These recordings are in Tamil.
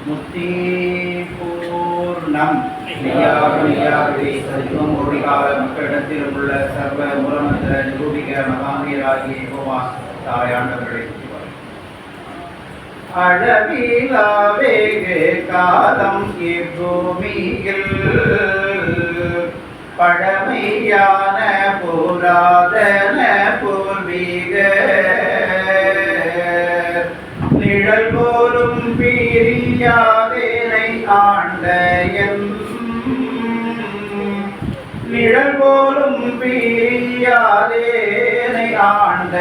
முத்தி பூர்ணம் நியாகி சர்வம் ஒழிகால மக்களிடத்தில் உள்ள சர்வ மூலமந்திர நிரூபிக மகாமீராகிய யெகோவா தாயாண்டவர்களை அளவிலாவேகு காலம் இப்பூமியில் பழமையான புராதன பூர்வீக நிழல் போலும் பிரியாதேனை ஆண்ட நிழல் போலும் பிரியாதேனை ஆண்ட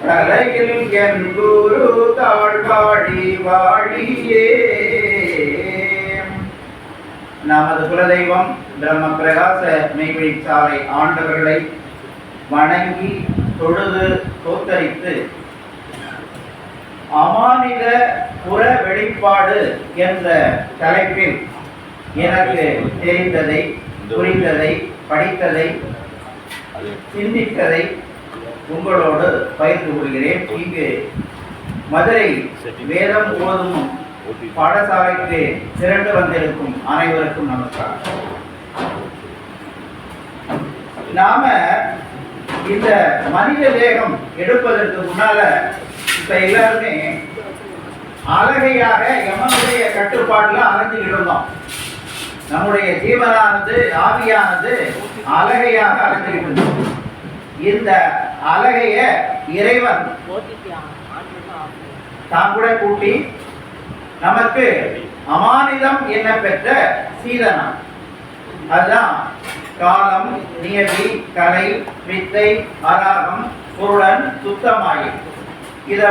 தலையில் என் குரு தாழ்வாழி வாழியே. நமது குலதெய்வம் பிரம்ம பிரகாச மெய்வழி சாலை ஆண்டவர்களை வணங்கி தொழுது தோத்தரித்து அமானித புற வெளிப்பாடு என்ற தலைப்பில் எனக்கு தெரிந்ததை, புரிந்ததை, படித்ததை, சிந்தித்ததை உங்களோடு பகிர்ந்து கொள்கிறேன். இங்கு மதுரை வேதம் ஓதும் பாடசாலைக்கு திரண்டு வந்திருக்கும் அனைவருக்கும் நமஸ்காரம். நாம இந்த மனித தேகம் எடுப்பதற்கு முன்னால இப்ப எல்லாருமே அழகையாக எமனுடைய கட்டுப்பாட்டுல அலைஞ்சுக்கிட்டு இருந்தோம். நம்முடைய ஜீவனானது, ஆவியானது அழகையாக அலைஞ்சுக்கிட்டு இருந்தோம். இந்த அழகைய இறைவன் தான் கூட கூட்டி நமக்கு அமானிதம் என்ன பெற்ற சீதனம், அதுதான் காலம், நியதி, கலை, வித்தை, அராகம், பொருளன், சுத்தமாயி. இத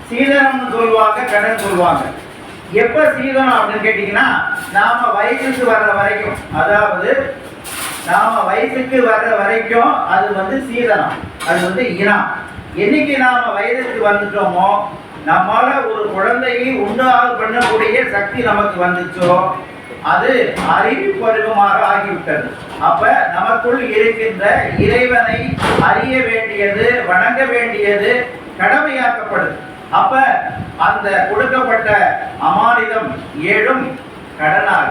சீதனம் சொல்லுவாங்க, கடன் சொல்லுவாங்க. எப்ப சீதனம் அப்படின்னு கேட்டீங்கன்னா, நாம வயசுக்கு வர்ற வரைக்கும், அதாவது நாம வயசுக்கு வர்ற வரைக்கும் அது சீதனம், அது இனம். என்னைக்கு நாம வயதுக்கு வந்துட்டோமோ, நம்மால ஒரு குழந்தையை உண்டாக பண்ணக்கூடிய சக்தி நமக்கு வந்துச்சோ, அது அறிவு பருவமாக ஆகிவிட்டது. அப்ப நமக்குள் இருக்கின்ற இறைவனை அறிய வேண்டியது, வணங்க வேண்டியது கடமையாக்கப்படுது. அப்ப அந்த கொடுக்கப்பட்ட அமானிதம் ஏழும் கடனாக.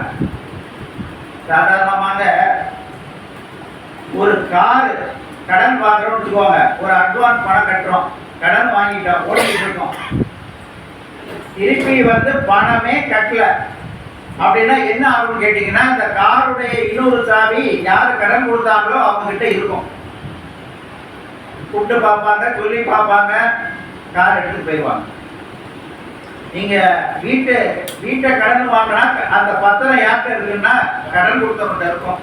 சாதாரணமாக ஒரு கார் கடன் வாங்குறோம்னு வச்சுக்கோங்க, ஒரு அட்வான்ஸ் பணம் கட்டுறோம், கடன் வாங்கிட்டோம், ஓடிட்டு இருக்கோம், திருப்பி பணமே கட்டல அப்படின்னா என்ன ஆகும்னு கேட்டீங்கன்னா, இந்த காருடைய இன்னொரு சாவி யாரு கடன் கொடுத்தாங்களோ அவங்க கிட்ட இருக்கும். கூப்பிட்டு பார்ப்பாங்க, சொல்லி பார்ப்பாங்க, கார் எடுத்து போயிடுவாங்க. நீங்க வீட்டை கடன் வாங்கினா அந்த பத்திரம் யார்கிட்ட இருக்குன்னா கடன் கொடுத்தவங்க இருக்கும்.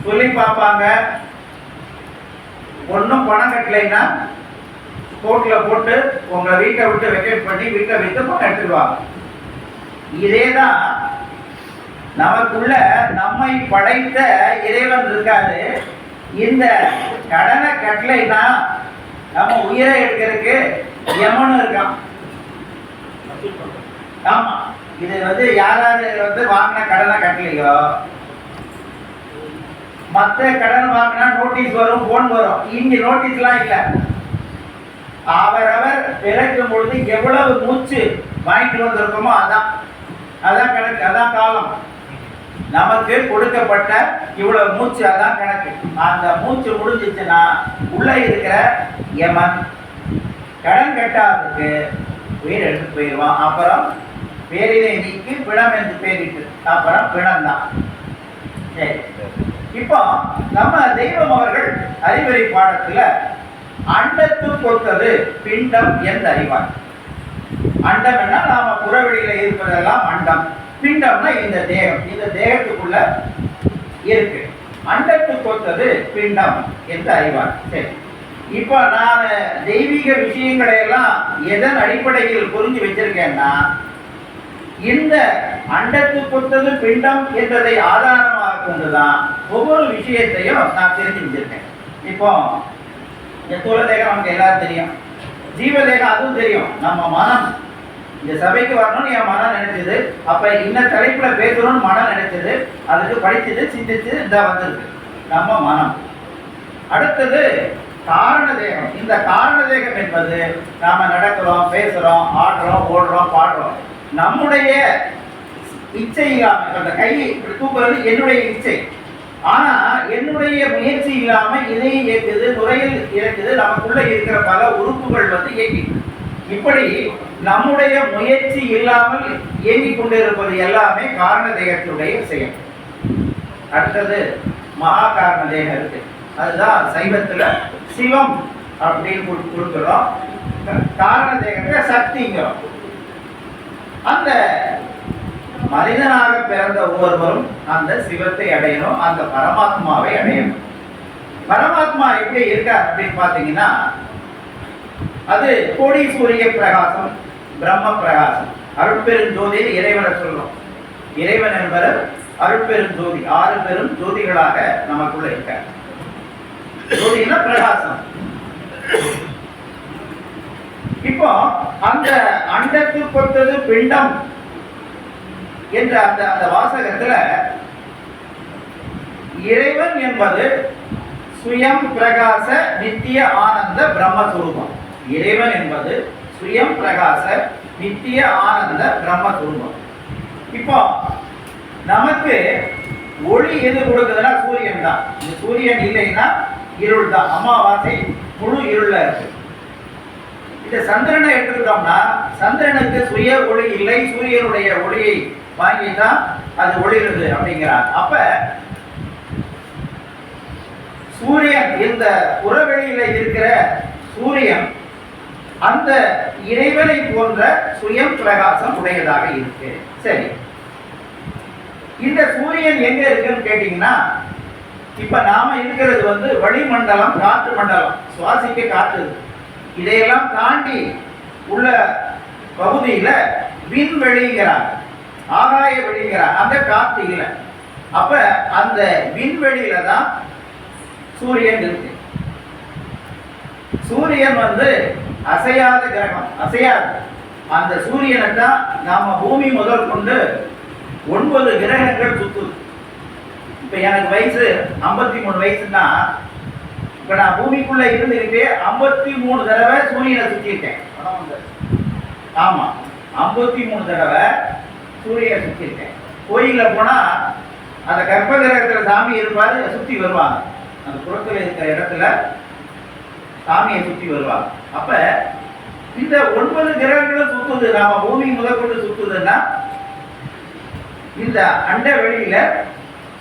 சொல்லி பார்ப்பாங்க, ஒன்றும் பணம் கட்டலைன்னா கோர்ட்ல போட்டு உங்களை வீட்டை விட்டு வெக்கேட் பண்ணி வீட்டை விட்டு பணம் எடுத்துடுவாங்க. இதேதான் நமக்குள்ள நம்மை படைத்த இறைவன் இருக்காரு. இந்த கடனை கட்டலைன்னா நம்ம உயிரை எடுக்கிறதுக்கு யமனும் இருக்கான். ஆமா, இது யாராவது வாங்கின கடனை கட்டலையோ, மற்ற கடன் வாங்கினா நோட்டீஸ் வரும், போன் வரும். இங்க நோட்டீஸ்லாம் இல்லை. அவரவர் பிறக்கும் பொழுது எவ்வளவு மூச்சு வாங்கிட்டு வந்திருக்கோமோ அதான் கணக்கு, அதான் காலம். நமக்கு கொடுக்கப்பட்ட இவ்வளவு மூச்சு, அதான் கணக்கு. அந்த மூச்சு முடிஞ்சிச்சுன்னா உள்ள இருக்கிற யமன் கடன் கட்டாததுக்கு உயிர் எடுத்து போயிடுவான். அப்புறம் பேரிலே நீக்கி பிணம் என்று பேரிட்டு, அப்புறம் பிணம் தான். சரி, இப்போ நம்ம தெய்வம் அவர்கள் அறிவுரை பாடத்துல அண்டத்து பொறுத்தது பிண்டம் என்று அறிவார். அண்டம் என்ன, நாம புறவெளியில இருப்பதெல்லாம் அண்டம். பிண்டம்னா இந்த தேகம், இந்த தேகத்துக்குள்ள இருக்கு. அண்டத்து பொறுத்தது பிண்டம் என்று அறிவார். சரி, இப்போ நான் தெய்வீக விஷயங்களை எல்லாம் எதன் அடிப்படையில் புரிஞ்சு வச்சிருக்கேன்னா, இந்த அண்டத்து பொறுத்தது பிண்டம் என்பதை ஆதாரமாக கொண்டுதான் ஒவ்வொரு விஷயத்தையும் நான் தெரிஞ்சு வச்சிருக்கேன். இப்போ ஸ்தூல தேகம் நமக்கு எல்லாரும் தெரியும், ஜீவதேகம் அதுவும் தெரியும். நம்ம மனம் இந்த சபைக்கு வரணும்னு என் மனம் நினைச்சது, அப்ப இந்த தலைப்புல பேசணும்னு மனம் நினைச்சது, அதுக்கு படிச்சது, சிந்திச்சு இந்த வந்திருக்கு நம்ம மனம். அடுத்தது காரண தேகம். இந்த காரண தேகம் என்பது நாம நடக்கிறோம், பேசுறோம், ஆடுறோம், ஓடுறோம், பாடுறோம். நம்முடைய இச்சை இல்லாம அந்த கையை தூக்குறது என்னுடைய இச்சை. ஆனா என்னுடைய முயற்சி இல்லாம இதை இயக்குது, நுரையில் இயக்குது, நமக்குள்ள இருக்கிற பல உறுப்புகள் இயக்கி. இப்படி நம்முடைய முயற்சி இல்லாமல் இயங்கிக் கொண்டிருப்பது எல்லாமே காரண தேகத்தினுடைய விஷயம். அடுத்தது மகா காரண தேகம் இருக்கு. அதுதான் சைவத்துல சிவம் அப்படின்னு கொடுக்கிறோம். காரண தேகத்தை சக்திங்கிறோம். அந்த மனிதனாக பிறந்த ஒவ்வொருவரும் அந்த சிவத்தை அடையணும், அந்த பரமாத்மாவை அடையணும். பரமாத்மா எப்படி இருக்கார் அப்படின்னு பார்த்தீங்கன்னா, அது கோடி சூரிய பிரகாசம், பிரம்ம பிரகாசம். அருட்பெருஞ்சோதியில் இறைவனை சொல்றோம். இறைவன் என்பவர் அருட்பெருஞ்சோதி, 6 பெரும் ஜோதிகளாக நமக்குள்ள இருக்கார். ஜோதினா பிரகாசம். இப்போ அந்த அண்டத்து பொறுத்தது பிண்டம் என்ற அந்த வாசகத்துல இறைவன் என்பது சுயம் பிரகாச நித்திய ஆனந்த பிரம்மஸ்வரூபம். இறைவன் என்பது சுயம் பிரகாச நித்திய ஆனந்த பிரம்மஸ்வரூபம். இப்போ நமக்கு ஒளி எது கொடுக்குதுன்னா சூரியன் தான். இந்த சூரியன் இல்லைன்னா இருள் தான், அமாவாசை முழு இருள இருக்கு. இந்த சந்திரனை எடுத்துக்கிட்டோம்னா சந்திரனுக்கு சுய ஒளி இல்லை, சூரியனுடைய ஒளியை வாங்கிதான் அது ஒளிருது அப்படிங்கிறார். அப்ப சூரியன், இந்த புறவெளியில இருக்கிற சூரியன் அந்த இறைவனை போன்ற சுயம் பிரகாசம் உடையதாக இருக்கு. சரி, இந்த சூரியன் எங்க இருக்குன்னு கேட்டீங்கன்னா, இப்ப நாம இருக்கிறது வளிமண்டலம், காற்று மண்டலம், சுவாசிக்க காற்று. இதையெல்லாம் தாண்டி உள்ள பகுதியில விண்வெளிங்கிறாங்க, ஆகாய வெளிங்கிறாங்க. அந்த காற்று இல்லை. அப்ப அந்த விண்வெளியில தான் சூரியன் இருக்கு. சூரியன் அசையாத கிரகம், அசையாது. அந்த சூரியனை தான் நாம பூமி முதல் கொண்டு 9 கிரகங்கள் சுத்துது. இப்ப எனக்கு வயசு 53 வயசுன்னா, இப்ப நான் பூமிக்குள்ள இருந்துகிட்டே 53 தடவை சூரியனை சுத்திருக்கேன். ஆமா, 53 தடவை சூரியனை சுத்திருக்கேன். கோயில போனா அந்த கர்ப்ப கிரகத்துல சாமி இருப்பாரு, சுத்தி வருவாங்க. அந்த புறத்துல இருக்கிற இடத்துல சாமியை சுத்தி வருவாங்க. அப்ப இந்த 9 கிரகங்களும் சுத்துது, நாம பூமி முதற்கொண்டு சுத்துதுன்னா இந்த அண்ட வெளியில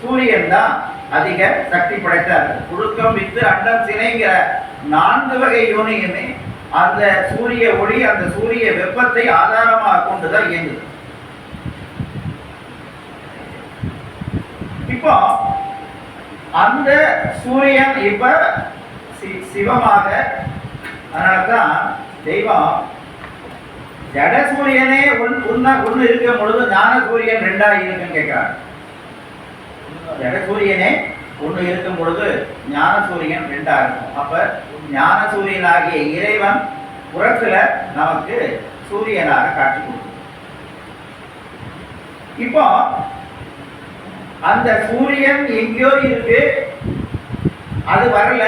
சூரியன் தான் அதிக சக்தி படைத்தார். புழுக்கம், வித்து, அண்டம், சினைங்கிற 4 வகை யோனியுமே அந்த சூரிய ஒளி, அந்த சூரிய வெப்பத்தை ஆதாரமாக கொண்டுதான் இயங்குது. இப்போ அந்த சூரியன் இப்ப சிவமாக, அதனாலதான் தெய்வம் ஜட சூரியனே ஒண்ணு இருக்கும் பொழுது ஞான சூரியன் 2ஆ இருக்குன்னு கேட்கிறார். ஜட சூரியனே ஒண்ணு இருக்கும் பொழுது ஞான சூரியன் 2ஆ இருக்கும். அப்ப ஞான சூரியன் ஆகிய இறைவன் புறத்துல நமக்கு சூரியனாக காட்சி கொடுக்கும். இப்போ அந்த சூரியன் எங்கேயோ இருக்கு, அது வரல,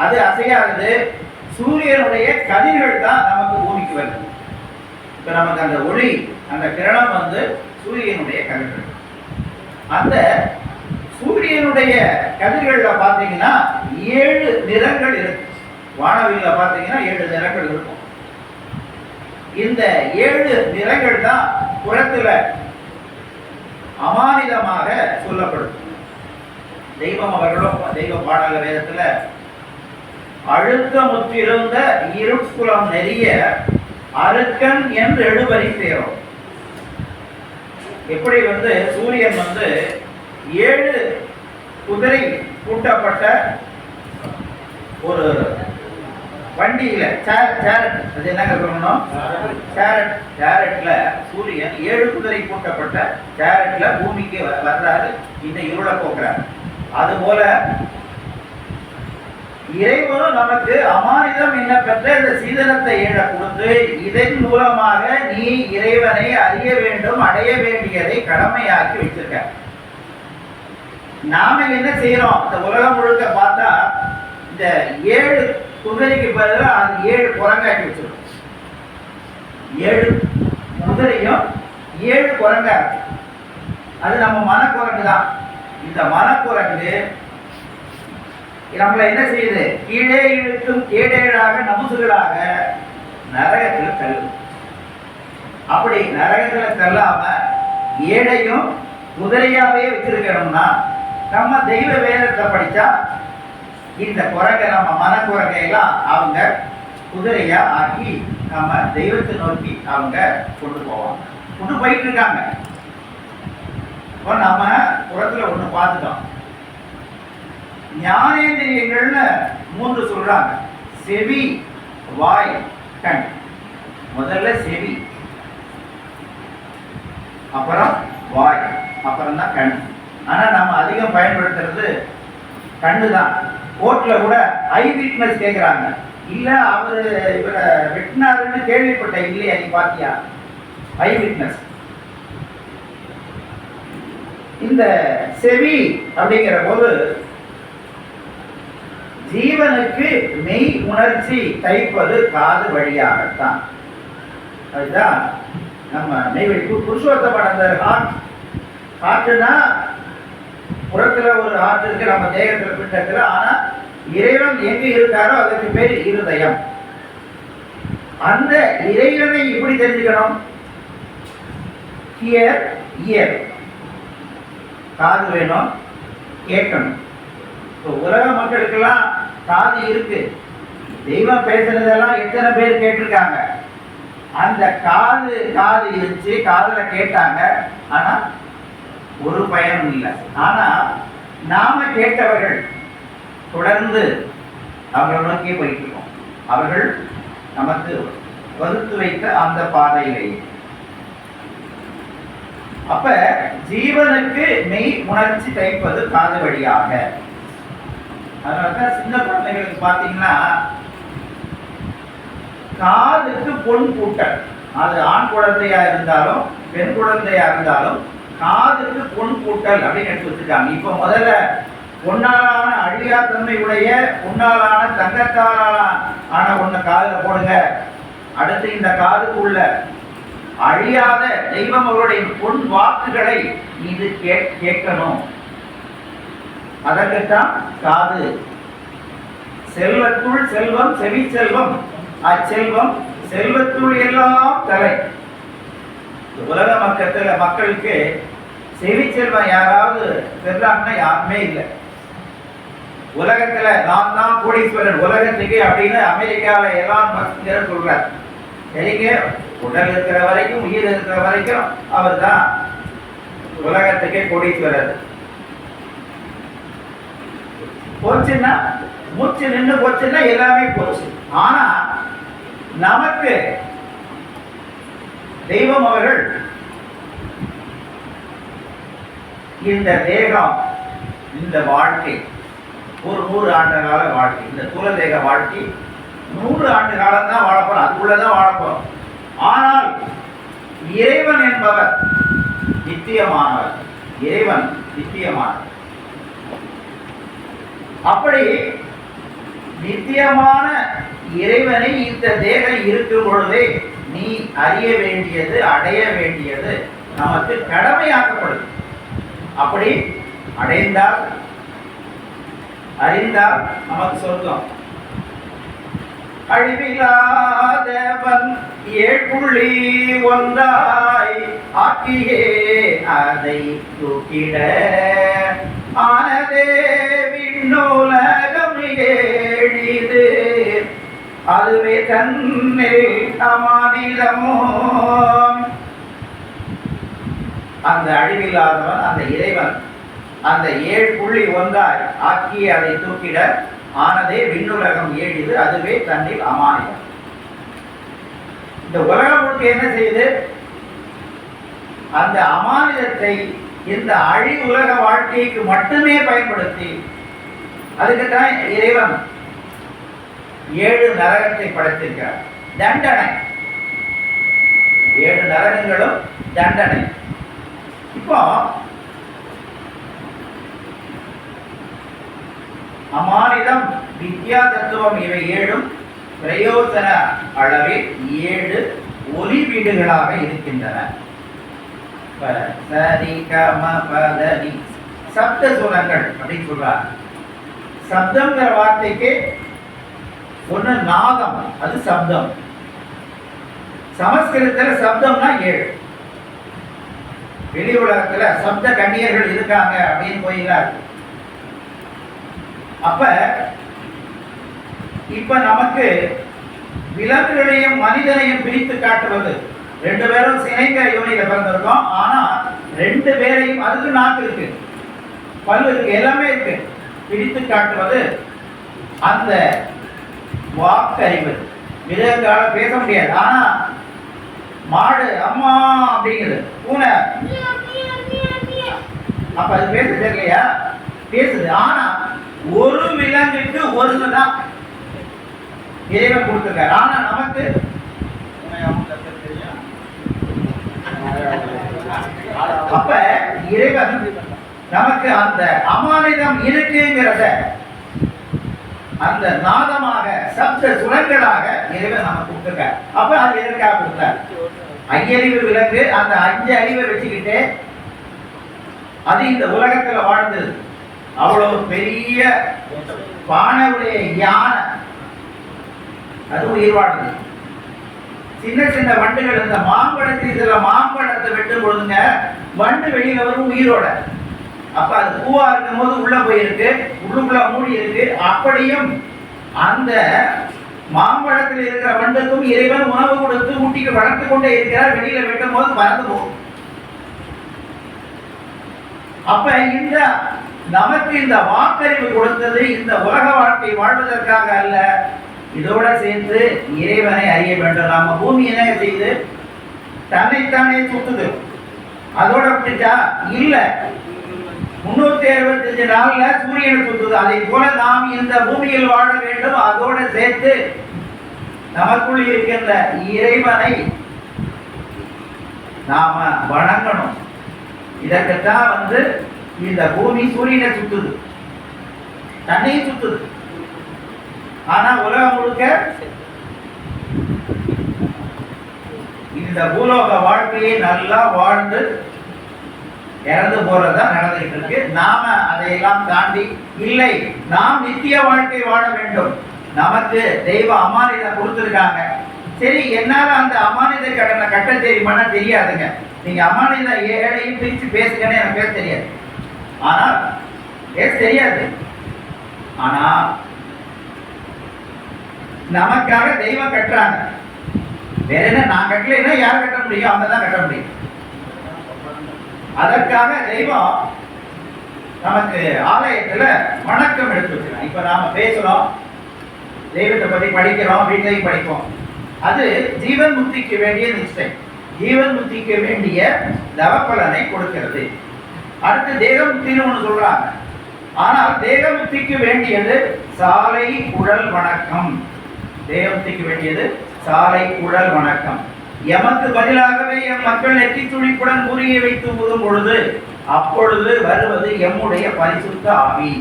அது அசையாதது. சூரியனுடைய கதிர்கள் தான் நமக்கு பூமிக்கு வருது. இப்ப நமக்கு அந்த ஒளி, அந்த கிரணம் சூரியனுடைய கதிர்கள். அந்த சூரியனுடைய கதிர்கள்ல பாத்தீங்கன்னா 7 நிறங்கள் இருக்கு. வானவில்ல பாத்தீங்கன்னா 7 நிறங்கள் இருக்கும். இந்த 7 நிறங்கள் தான் புறத்துல அமானிதமாக சொல்லப்படும். தெய்வம் அவர்களும் தெய்வ பாடல வேதத்துல அழுத்தமுற்றிருந்த இருட்குலம் நெறிய அருக்கன் என்று எழுபறி சேரும். எப்படி சூரியன் 7 குதிரை பூட்டப்பட்ட ஒரு வண்டியில, சேரட், அது என்னங்க சொல்லணும், சேரட்ல சூரியன் 7 குதிரை பூட்டப்பட்ட சேரட்ல பூமிக்கு வர்றாரு, இந்த இருளை போக்குறாரு. அதுபோல இறைவனும் நமக்கு அமானிதம் என்ன பெற்ற இந்த சீதனத்தை ஏழ கொடுத்து, இதன் மூலமாக நீ இறைவனை அறிய வேண்டும், அடைய வேண்டியதை கடமையாக்கி வச்சிருக்க. நாம என்ன செய்யறோம்? இந்த உலகம் முழுக்க பார்த்தா இந்த 7 குதிரைக்கு பதிலாக அது 7 குரங்காக்கி வச்சிருக்கும். 7 குதிரையும் 7 குரங்கா இருக்கு. அது நம்ம மனக்குரங்கு தான். இந்த மனக்குரங்கு நம்மளை என்ன செய்யுது? கீழே இழுக்கும் கேடேடாக நமுசுகளாக நரகத்தில் தள்ளுது. அப்படி நரகத்தில் தள்ளாம ஏழையும் குதிரையாவே வச்சிருக்கணும்னா நம்ம தெய்வ வேதத்தை படிச்சா இந்த குரங்கை நம்ம மனக்குரங்கையெல்லாம் அவங்க குதிரையா ஆக்கி நம்ம தெய்வத்தை நோக்கி அவங்க கொண்டு போவாங்க, கொண்டு போயிட்டு இருக்காங்க. இப்போ நம்ம புறத்துல ஒண்ணு பார்த்துட்டோம். ஞானேந்திரியங்கள்னு 3 சொல்றாங்க. செவி, வாய், கண். முதல்ல செவி, அப்புறம் வாய், அப்புறம் தான் கண். ஆனா நம்ம அதிகம் பயன்படுத்துறது கண்ணு தான். கோர்ட்ல கூட ஐ விட்னஸ் கேட்கிறாங்க. இல்ல அவரு இவரை வெட்டினாருன்னு கேள்விப்பட்ட, இல்லையா நீ பாத்தியா? ஐ விட்னஸ். இந்த செவி அப்படிங்கிற போது ஜீவனுக்கு மெய் உணர்ச்சி தைப்பது காது வழியாகத்தான். அதுதான் நம்ம மெய்வழி. புருஷோத்தமனந்தர் காற்றுனா புறத்துல ஒரு ஆற்று இருக்கு நம்ம தேகத்துல பிண்டத்துல. ஆனா இறைவன் எங்கு இருக்காரோ அதுக்கு பேர் இருதயம். அந்த இறைவனை எப்படி தெரிஞ்சுக்கணும்? ஹியர், இயர், காது வேணும், கேட்கணும். உலக மக்களுக்கெல்லாம் காது இருக்கு. தெய்வம் பேசுறதெல்லாம் எத்தனை பேர் கேட்டிருக்காங்க? அந்த காது இருந்துச்சு, காதுல கேட்டாங்க, ஆனா ஒரு பயனும் இல்லை. ஆனா நாம கேட்டவர்கள் தொடர்ந்து அவங்களை நோக்கி போயிட்டு இருக்கோம். அவர்கள் நமக்கு வகுத்து வைத்த அந்த பாதையிலேயே. அப்ப ஜீவனுக்கு மெய் உணர்ச்சி தைப்பது காது வழியாக. அதனாலதான் சின்ன குழந்தைகளுக்கு பாத்தீங்கன்னா காதுக்கு பொன் கூட்டல். அது ஆண் குழந்தையா இருந்தாலும் பெண் குழந்தையா இருந்தாலும் காதுக்கு பொன் கூட்டல் அப்படின்னு எடுத்து வச்சிருக்காங்க. இப்ப முதல்ல பொன்னாலான அழியா தன்மை உடைய பொன்னாலான தங்கத்தாலான ஒண்ணு காதுல போடுங்க. அடுத்து இந்த காதுக்குள்ள அழியாத தெய்வம் அவருடைய பொன் வாக்குகளை இது கேட்கணும். அதற்குத்தான் காது. செல்வத்துள் செல்வம், செவி செல்வம், அச்செல்வம் செல்வத்துள் எல்லாம் தலை. உலக மக்களுக்கு செவி செல்வம் யாராவது பெறாங்கன்னா யாருமே இல்லை. உலகத்துல நான் தான் கோடீஸ்வரன் உலகத்துக்கு அப்படின்னு அமெரிக்காவில எலான் மஸ்க் சொல்றார். சரிங்க, உடல் இருக்கிற வரைக்கும் உயிர் இருக்கிற வரைக்கும் அவர் தான் உலகத்துக்கே கோடீஸ்வரர். போச்சுன்னா மூச்சு நின்று போச்சுன்னா எல்லாமே போச்சு. ஆனா நமக்கு தெய்வம் அவர்கள் இந்த தேகம், இந்த வாழ்க்கை ஒரு 100 ஆண்டு கால வாழ்க்கை, இந்த தூல தேக வாழ்க்கை 100 ஆண்டு காலம் தான் வாழப்போம், அதுக்குள்ளதான் வாழப்போம். ஆனால் இறைவன் என்பவர் நித்தியமானவர். இறைவன் நித்தியமானவர். அப்படி நித்தியமான இறைவனை இந்த தேகம் இருக்கும் பொழுதே நீ அறிய வேண்டியது, அடைய வேண்டியது நமக்கு கடமையாக்கப்படுது. அப்படி அடைந்தால், அறிந்தால் நமக்கு சொர்க்கம். அழிவில்லாதவன் 7.1 ஆக்கியே அதை தூக்கிட ஆனதே விண்ணுலகம் எளிது அதுவே தன்னில் அமானிதமோ. அந்த அழிவில்லாதவன், அந்த இறைவன் அந்த 7.1 ஆக்கி அதை தூக்கிட ஆனதே விண்ணுலகம் எளிது அதுவே தன்னில் அமானிதம். இந்த உலகம் முழுக்க என்ன செய்யுது? அந்த அமானிதத்தை இந்த உலக வாழ்க்கைக்கு மட்டுமே பயன்படுத்தி, அதுக்குத்தான் இறைவன் 7 நரகத்தை படைத்திருக்கிறார். தண்டனை, 7 நரகங்களும் தண்டனை. இப்போ அமானிதம், வித்யா தத்துவம் இவை ஏழும் பிரயோசன அளவில் 7 ஒலி வீடுகளாக இருக்கின்றன. சரி கம பதனி சப்த சுரங்கள் அப்படின்னு சொல்றாங்க. சப்தம்ங்கிற வார்த்தைக்கு ஒண்ணு நாதம், அது சப்தம். சமஸ்கிருதத்துல சப்தம்னா 7. வெளி உலகத்துல சப்த கண்ணியர்கள் இருக்காங்க அப்படின்னு போயிடாரு. அப்ப இப்ப நமக்கு விலங்குகளையும் மனிதனையும் பிரித்து காட்டுவது, 2 பேரும் சினைங்க யோனியில பிறந்திருக்கோம். ஆனா 2 பேரையும், அதுக்கு நாக்கு இருக்கு, பல்லு இருக்கு, எல்லாமே இருக்கு, பிரித்து காட்டுவது அந்த வாக்கறிவு. மிருகங்களால பேச முடியாது. ஆனா மாடு அம்மா அப்படிங்குது, பூனை அப்ப அது பேச தெரியலையா? பேசுது. ஆனா ஒரு விலங்குக்கு ஒருதான் இறைவன் கொடுத்திருக்காரு. ஆனா நமக்கு அப்ப இறைவன் நமக்கு அந்த அமானிதம் இருக்குங்கிறத அந்த நாதமாக சப்த சுரங்களாக இறைவன் நமக்கு கொடுத்திருக்கார். அப்ப அது எதற்காக கொடுத்தார்? 5 அறிவு விலங்கு அந்த 5 அறிவை வச்சுக்கிட்டு அது இந்த உலகத்துல வாழ்ந்தது. அவ்வளவு பெரிய பானையுடைய யானை, அது உயிர் வாழ்ந்தது. சின்ன சின்ன வண்டுகள், இந்த மாம்பழத்தை வெட்டும் பொழுதுங்க வண்டு வெளியில வரும் உயிரோட. அப்ப அது பூவா இருக்கும் போது உள்ள போயிருக்கு, உள்ளுக்குள்ள மூடி இருக்கு. அப்படியும் அந்த மாம்பழத்தில் இருக்கிற வண்டுக்கும் இறைவன் உணவு கொடுத்து ஊட்டிக்கு வளர்த்து கொண்டே இருக்கிறார். வெளியில வெட்டும் போது பறந்து போகும். அப்ப இந்த நமக்கு இந்த வாக்கறிவு கொடுத்தது இந்த உலக வாழ்க்கை வாழ்வதற்காக அல்ல, இதோட சேர்த்து இறைவனை அறிய வேண்டும். நம்ம பூமி என்ன செய்து தன்னைத்தானே சுத்துது. அதோட அப்படிச்சா இல்ல, 365 நாள்ல சூரியனை சுத்துது. அதை போல நாம் இந்த பூமியில் வாழ வேண்டும். அதோட சேர்த்து நமக்குள் இருக்கின்ற இறைவனை நாம வணங்கணும். இதற்குத்தான் இந்த பூமி சூரியனை சுத்துது, தன்னையும் சுத்துது. ஆனா உலகம் முழுக்க இந்த பூலோக வாழ்க்கையை நல்லா வாழ்ந்து இறந்து போறதுதான் நடந்துகிட்டு இருக்கு. நாம அதையெல்லாம் தாண்டி இல்லை, நாம் நித்திய வாழ்க்கை வாழ வேண்டும். நமக்கு தெய்வ அமானிதம் கொடுத்துருக்காங்க. சரி, என்னால அந்த அமானித கடனை கட்ட தெரியுமானா தெரியாதுங்க. நீங்க அமானித 7ஐயும் பிரிச்சு பேசுங்கன்னு எனக்கு பேச தெரியாது. ஆனால் பேச தெரியாது. ஆனா நமக்காக தெய்வம் கட்டுறாங்க. வேற என்ன, நான் கட்டலைன்னா யார் கட்ட முடியும்? அவங்க தான் கட்ட முடியும். அதற்காக தெய்வம் நமக்கு ஆலயத்துல வணக்கம் எடுத்து வச்சிருக்காங்க. இப்ப நாம பேசுறோம், தெய்வத்தை பத்தி படிக்கிறோம், வீட்லையும் படிப்போம். அது ஜீவன் முக்திக்கு வேண்டிய நிஷ்டை, ஜீவன் முக்திக்கு வேண்டிய தவப்பலனை கொடுக்கிறது. அடுத்து தேகமுக்தின்னு ஒண்ணு சொல்றாங்க. ஆனால் தேகமுக்திக்கு வேண்டியது சாலை குழல் வணக்கம். தேகமுக்திக்கு வேண்டியது சாலை குழல் வணக்கம். எமக்கு பதிலாகவே எம் மக்கள் நெற்றி துளிப்புடன் குறியை வைத்து ஊதும் பொழுது அப்பொழுது வருவது எம்முடைய பரிசுத்த ஆவி.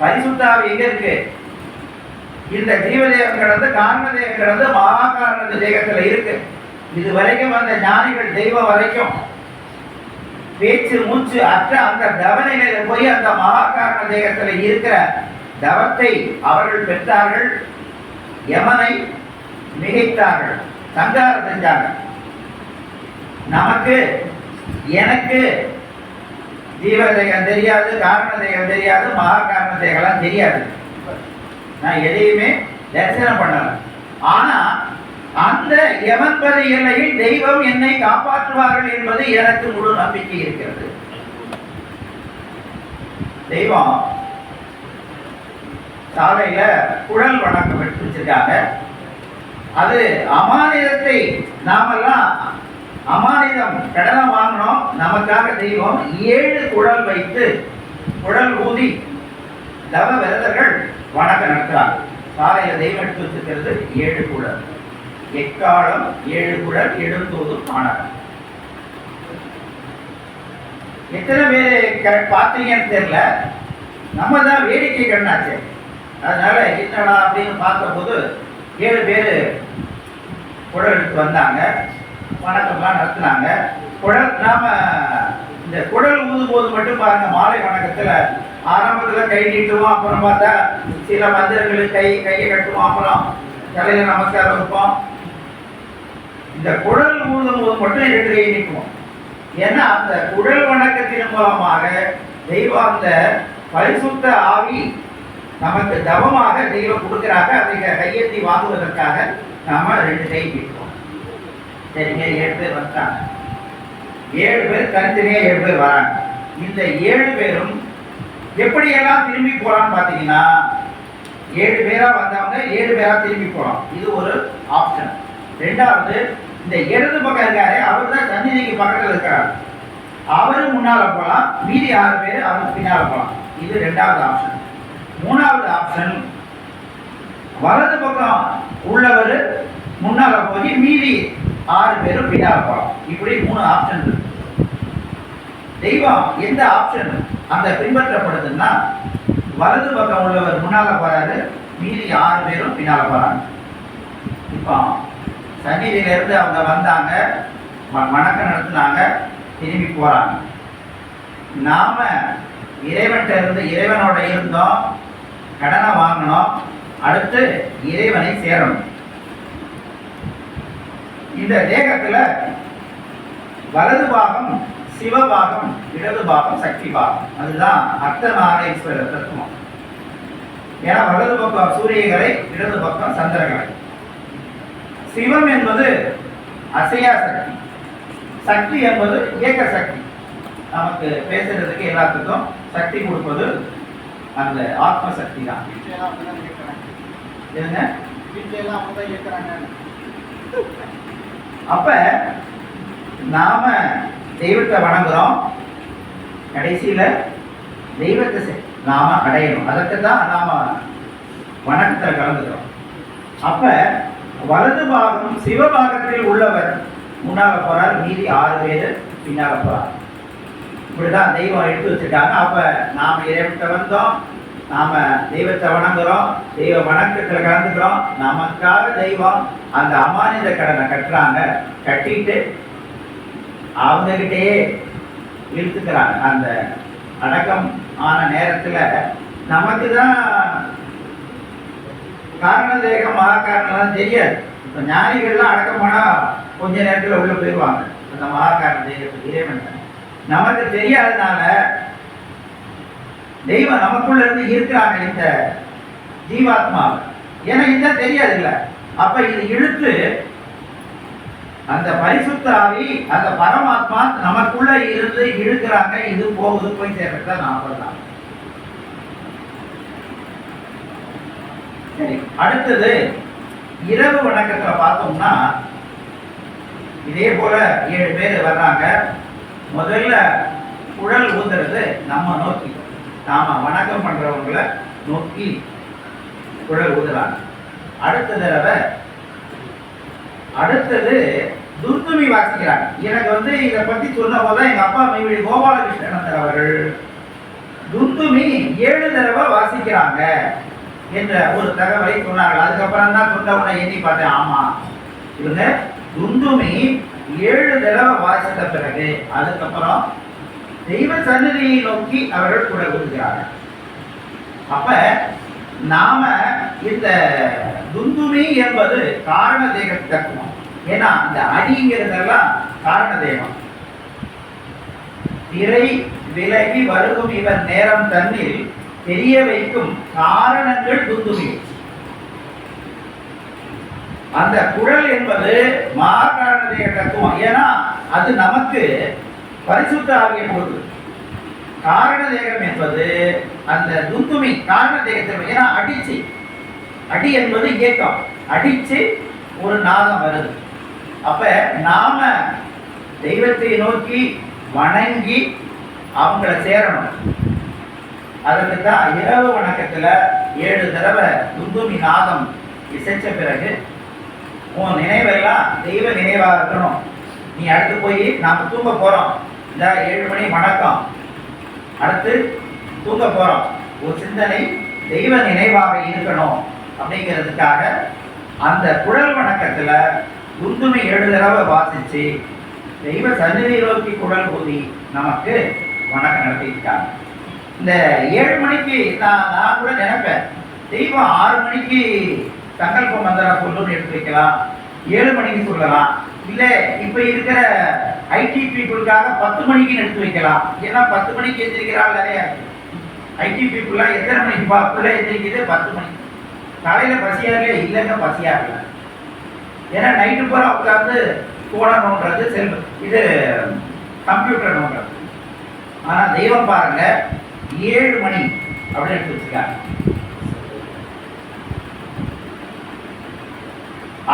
பரிசுத்த ஆவி எங்க இருக்கு? இந்த ஜீவதேகம் கடந்து காரண தேகம் கடந்து மகாகாரண தேகத்துல இருக்கு. இது வரைக்கும் அந்த ஞானிகள் தெய்வம் வரைக்கும் பேச்சு மூச்சு அற்ற அந்த தவநிலையில போய் அந்த மகாகாரண தேகத்துல இருக்கிற தவத்தை அவர்கள் பெற்றார்கள். யமனை மிகைத்தார்கள், சங்காரம் செஞ்சாங்க. நமக்கு எனக்கு ஜீவதேகம் தெரியாது, காரண தேகம் தெரியாது, மகாகாரண தேகம்லாம் தெரியாது. நான் எதையுமே தரிசனம் பண்ணல. ஆனா அந்த யமன்பதி எல்லையில் தெய்வம் என்னை காப்பாற்றுவார்கள் என்பது எனக்கு முழு நம்பிக்கை இருக்கிறது. தெய்வம் சாலையில குழல் வணக்கம் எடுத்து வச்சிருக்காங்க. அது அமானிதத்தை நாமெல்லாம் அமானிதம் கடனை வாங்கினோம். நமக்காக தெய்வம் 7 குழல் வைத்து குழல் ஊதி தவ விரதர்கள் வணக்கம் நடத்துறாங்க. சாலையில தெய்வம் எடுத்து வச்சிருக்கிறது 7 குழல். எக்காலம் 7 குழல் எழுந்தோதும் மாணவன். எத்தனை பேர் பார்த்தீங்கன்னு தெரியல. நம்ம தான் வேடிக்கை கண்ணாச்சு. அதனால என்னடா அப்படின்னு பார்த்தபோது 7 பேர் குடல் எடுத்து வந்தாங்க, வணக்கம்லாம் நடத்துனாங்க. குடல் நாம இந்த குடல் ஊதும் போது மட்டும் பாருங்க, மாலை வணக்கத்துல ஆரம்பத்துல கை நீட்டுவோம், அப்புறம் பார்த்தா சில மந்திரங்களுக்கு கையை கட்டுவோம், அப்புறம் தலையில நமஸ்காரம் வைப்போம். இந்த குடல் ஊதும் போது மட்டும் 2 கையை நீட்டுவோம். ஏன்னா அந்த குடல் வணக்கத்தின் மூலமாக தெய்வம் அந்த பரிசுத்த ஆவி நமக்கு தவமாக தெய்வம் கொடுக்கிறாங்க. அதை கையெழுத்தி வாங்குவதற்காக நாம 2 கை நீட்டுவோம். சரிங்க, 7 பேர் வந்தாங்க. 7 பேர் தனித்தனியா 7 பேர் வராங்க. இந்த 7 பேரும் எப்படியெல்லாம் திரும்பி போறான்னு பாத்தீங்கன்னா, 7 பேரா வந்தவங்க 7 பேரா திரும்பி போலாம். இது ஒரு ஆப்ஷன். 2வது, இந்த இடது பக்கம் இருக்காரு, அவர் தான் சந்நிதிக்கு பக்கத்தில் இருக்கிறார், அவரு முன்னால போகலாம், மீதி 6 பேர் அவருக்கு பின்னால போகலாம். இது 2வது ஆப்ஷன். 3வது ஆப்ஷன், வலது பக்கம் உள்ளவர் முன்னால போய் மீதி 6 பேரும் பின்னால போகலாம். இப்படி 3 ஆப்ஷன் இருக்கு. தெய்வம் எந்த ஆப்ஷன் அந்த பின்பற்றப்படுதுன்னா, வலது பக்கம் உள்ளவர் முன்னால போறாரு, மீதி 6 பேரும் பின்னால போறாங்க. இப்போ சந்நிதியில இருந்து அவங்க வந்தாங்க, வணக்கம் நடத்தினாங்க, திரும்பி போறாங்க. நாம இறைவன்கிட்ட இருந்து இறைவனோட இருந்தோம், கடனை வாங்கணும், அடுத்து இறைவனை சேரணும். இந்த தேகத்துல வலது பாகம் சிவபாகம், இடது பாகம் சக்தி பாகம். அதுதான் அர்த்தநாரீஸ்வரர் தத்துவம். ஏன்னா வலது பக்கம் சூரியகலை, இடது பக்கம் சந்திரகலை. சிவம் என்பது அசையா சக்தி, சக்தி என்பது இயக்க சக்தி. நமக்கு பேசுறதுக்கு எல்லாத்துக்கும் சக்தி கொடுப்பது அந்த ஆத்ம சக்தி தான். அப்ப நாம தெய்வத்தை வணங்குறோம், கடைசியில தெய்வத்தை நாம அடையணும். அதற்கு தான் நாம வணக்கத்தில் கலந்துக்கிறோம். அப்ப வலது பாகம் சிவபாகத்தில் உள்ளவர் முன்னால போறார், மீதி 6 பேர் பின்னால போறார். இப்படிதான் தெய்வம் எடுத்து வச்சுட்டாங்க. அப்ப நாம இறைவன்கிட்ட வந்தோம், நாம தெய்வத்தை வணங்குறோம், தெய்வ வணக்கத்தில் கலந்துக்கிறோம். நமக்காக தெய்வம் அந்த அமானித கடனை கட்டுறாங்க, கட்டிட்டு அவங்க கிட்டே இழுத்துக்கிறாங்க. அந்த அடக்கம் ஆன நேரத்துல நமக்கு தான் காரண தேகம் மகாகாரணம் தெரியாது. இப்போ ஞானிகள்லாம் அடக்கம் பண்ணா கொஞ்ச நேரத்தில் உள்ள போயிடுவாங்க அந்த மகாகாரண தேகத்துக்கு, இறைவன். நமக்கு தெரியாதனால தெய்வம் நமக்குள்ள இருந்து இருக்கிறாங்க இந்த ஜீவாத்மாவை. ஏன்னா இதுதான் தெரியாது இல்லை. அப்ப இது இழுத்து அந்த பரிசுத்த ஆவி, அந்த பரமாத்மா நமக்குள்ள இருந்து இழுக்கிறாங்க. இது போகுது, போய் சேர்றதுதான் நான் சொல்லலாம். சரி, அடுத்தது இரவு வணக்கத்துல பார்த்தோம்னா இதே போல 7 பேர் வர்றாங்க. முதல்ல குழல் ஊதுறது நம்ம நோக்கி, நாம வணக்கம் பண்றவங்களை நோக்கி குழல் ஊதுறாங்க. அடுத்தது துர்துமி வாசிக்கிறாங்க. எனக்கு இதை பத்தி சொன்ன போதுதான் எங்க அப்பா மைவெளி கோபாலகிருஷ்ணன் அவர்கள் துர்துமி 7 தடவை வாசிக்கிறாங்க என்ற ஒரு தகவலை சொன்னார்கள். அதுக்கப்புறம் தான் சொன்னவனை எண்ணி பார்த்தேன். ஆமா, இவங்க துந்துமி 7 தடவை வாசித்த பிறகு அதுக்கப்புறம் தெய்வ சன்னதியை நோக்கி அவர்கள் கூட ஊதுகிறார்கள். அப்ப நாம இந்த துந்துமி என்பது காரண தேக தத்துவம். ஏன்னா இந்த அடிங்கிறதெல்லாம் காரண தேகம். திரை விலகி வருகும் இவர் நேரம் தன்னில் தெரிய வைக்கும் காரணங்கள் துந்துமி. அந்த குழல் என்பது மகாகாரண தேக தத்துவம். ஏன்னா அது நமக்கு பரிசுத்த ஆவியை கொடுக்குது. காரண தேகம் என்பது அந்த துந்துமி காரண தேகத்தில். ஏன்னா அடி என்பது இயக்கம், அடிச்சு ஒரு நாதம் வருது. அப்ப நாம தெய்வத்தை நோக்கி வணங்கி அவங்கள சேரணும். அதற்கு தான் இரவு வணக்கத்துல 7 தடவை துந்துமி நாதம் இசைச்ச பிறகு உன் நினைவெல்லாம் தெய்வ நினைவாக இருக்கணும். நீ அடுத்து போய் நாம தூங்க போறோம், இந்த 7 மணி வணக்கம், அடுத்து தூங்க போறோம், ஒரு சிந்தனை தெய்வ நினைவாக இருக்கணும் அப்படிங்கிறதுக்காக அந்த குழல் வணக்கத்துல குந்துமை 7 தடவை வாசிச்சு தெய்வ சந்நிதி நோக்கி குழல் ஊதி நமக்கு வணக்கம் நடத்தியிருக்காங்க. இந்த 7 மணிக்கு நான் கூட நினைப்பேன், தெய்வம் 6 மணிக்கு சங்கல்ப மந்திரம் சொல்லணும்னு எடுத்து வைக்கலாம், 7 மணிக்கு சொல்லலாம், இல்லை இப்போ இருக்கிற ஐடி பீப்புளுக்காக 10 மணிக்குன்னு எடுத்து வைக்கலாம். ஏன்னா 10 மணிக்கு எந்திரிக்கிறாள் நிறையா ஐடி பீப்புளாக எத்தனை மணிக்கு பிள்ளை எந்திரிக்குது? 10 மணிக்கு. காலையில் பசியாகல இல்லைங்க, பசியாகல. ஏன்னா நைட்டு பூரா உட்காந்து போனை நோண்டுறது, இது கம்ப்யூட்டர் நோண்டுறது. ஆனால் தெய்வம் பாருங்க 7 மணி அப்படின்னு எடுத்து வச்சுக்காங்க.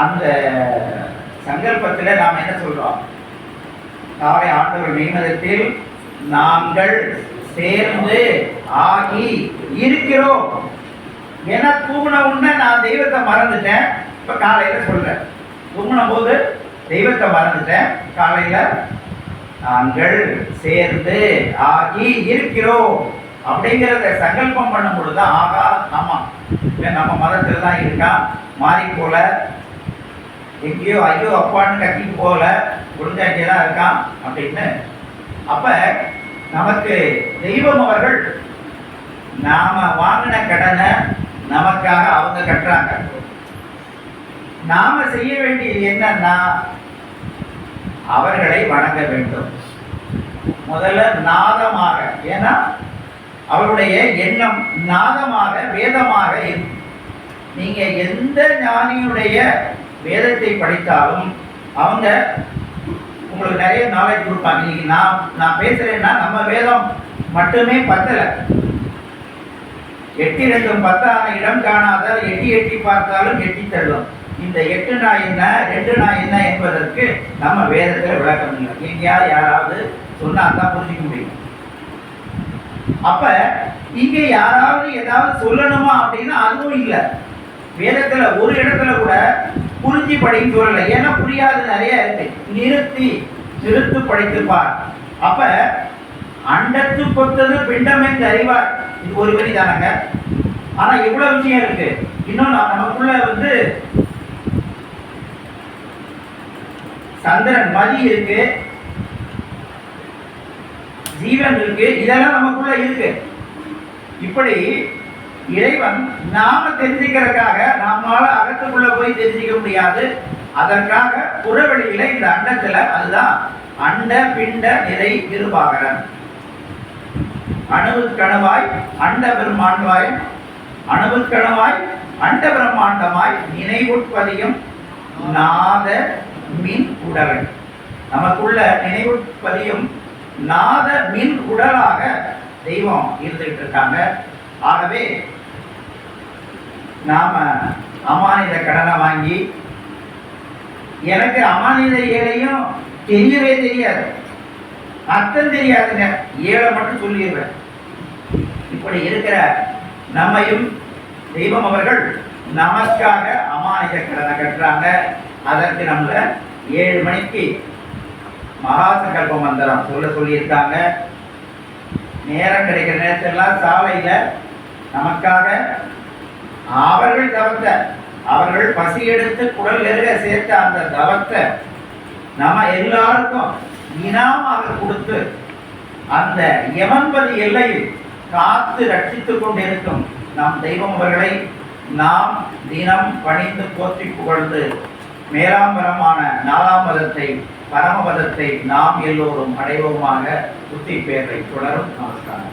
அந்த சங்கல்பத்தில் நாம் என்ன சொல்றோம்? காலை ஆண்டவர் மெய்மதத்தில் நாங்கள் சேர்ந்து ஆகி இருக்கிறோம். ஏன்னா தூங்கின உடனே நான் தெய்வத்தை மறந்துட்டேன். இப்போ காலையில் சொல்றேன், தூங்கின போது தெய்வத்தை மறந்துட்டேன், காலையில் நாங்கள் சேர்ந்து ஆகி இருக்கிறோம் அப்படிங்கிறத சங்கல்பம் பண்ணும் பொழுதுதான் ஆகா ஆமாம் நம்ம மதத்தில் தான் இருக்கான், மாறி போல எங்கேயோ ஐயோ அப்பான்னு கட்டிட்டு போகல, ஒழுங்காக்கியே தான் இருக்கான் அப்படின்னு. அப்ப நமக்கு தெய்வம் அவர்கள் நாம வாங்கின கடனை நமக்காக அவங்க கட்டுறாங்க. நாம செய்ய வேண்டியது என்னன்னா அவர்களை வணங்க வேண்டும். முதல்ல நாதமாக, ஏன்னா அவருடைய எண்ணம் நாதமாக வேதமாக இருக்கும். நீங்க எந்த ஞானியுடைய வேதத்தை படித்தாலும் அவங்க உங்களுக்கு நிறைய நாலேஜ் கொடுப்பாங்க. இன்னைக்கு நான் பேசுறேன்னா நம்ம வேதம் மட்டுமே பத்தலை. 8 2 10 இடம் காணாத எட்டி எட்டி பார்த்தாலும் எட்டி தள்ளும். இந்த 8 நான் என்ன 2 நான் என்ன என்பதற்கு நம்ம வேதத்தில் விளக்கம் இல்லை. எங்கேயாவது யாராவது சொன்னா தான் புரிஞ்சிக்க முடியும். அப்ப இங்க யாராவது ஏதாவது சொல்லணுமா அப்படின்னா அதுவும் இல்லை. வேதத்துல ஒரு இடத்துல கூட புரிஞ்சு படிக்க சொல்லலை. ஏன்னா புரியாது நிறைய இருக்கு. நிறுத்து படித்துப்பார். அப்ப அண்டத்து பொத்தது பிண்டமென்று அறிவார், இது ஒரு வரி தானங்க. ஆனா இவ்வளவு விஷயம் இருக்கு. இன்னும் நமக்குள்ள சந்திரன் மதி இருக்கு, ஜீவன் இருக்கு, இதெல்லாம் நமக்குள்ள இருக்கு. இப்படி இறைவன் நாம தெரிஞ்சுக்கிறதுக்காக நம்மளால அகத்துக்குள்ள போய் தெரிஞ்சுக்க முடியாது. அதற்காக புறவெளியில இந்த அண்டத்துல, அதுதான் அண்ட பிண்ட நிறை இருபாகரன், அணுவுக்கணுவாய் அண்ட பிரம்மாண்டமாய், அணுவுக்கணுவாய் அண்ட பிரம்மாண்டமாய் நினைவுட்பதியும் நாத மின் உடலை. நமக்குள்ள நினைவுட்பதியும் நாத மின் உடலாக தெய்வம் இருந்துகிட்டு இருக்காங்க. ஆகவே நாம அமானித கடனை வாங்கி, எனக்கு அமானித ஏழையும் தெரியவே தெரியாது, அர்த்தம் தெரியாதுங்க, ஏழை மட்டும் சொல்லிடுவேன். இப்படி இருக்கிற நம்மையும் தெய்வம் அவர்கள் நமக்காக அமானித கடனை கட்டுறாங்க. அதற்கு நம்மள 7 மணிக்கு மகா சங்கல்ப மந்திரம் சொல்லியிருக்காங்க. நேரம் கிடைக்கிற நேரத்தெல்லாம் சாலையில நமக்காக அவர்கள் தவத்தை, அவர்கள் பசி எடுத்து குடல் எருக சேர்த்த அந்த தவத்தை நம்ம எல்லாருக்கும் இனாமாக கொடுத்து அந்த யமன்பதி எல்லையில் காத்து ரட்சித்துக் கொண்டிருக்கும் நம் தெய்வம் அவர்களை நாம் தினம் பணிந்து போற்றி புகழ்ந்து மேலாம்பரமான 4ஆம் பதத்தை பரமபதத்தை நாம் எல்லோரும் அடைவோமாக. புத்தி பேரை தொடரும். நமஸ்காரம்.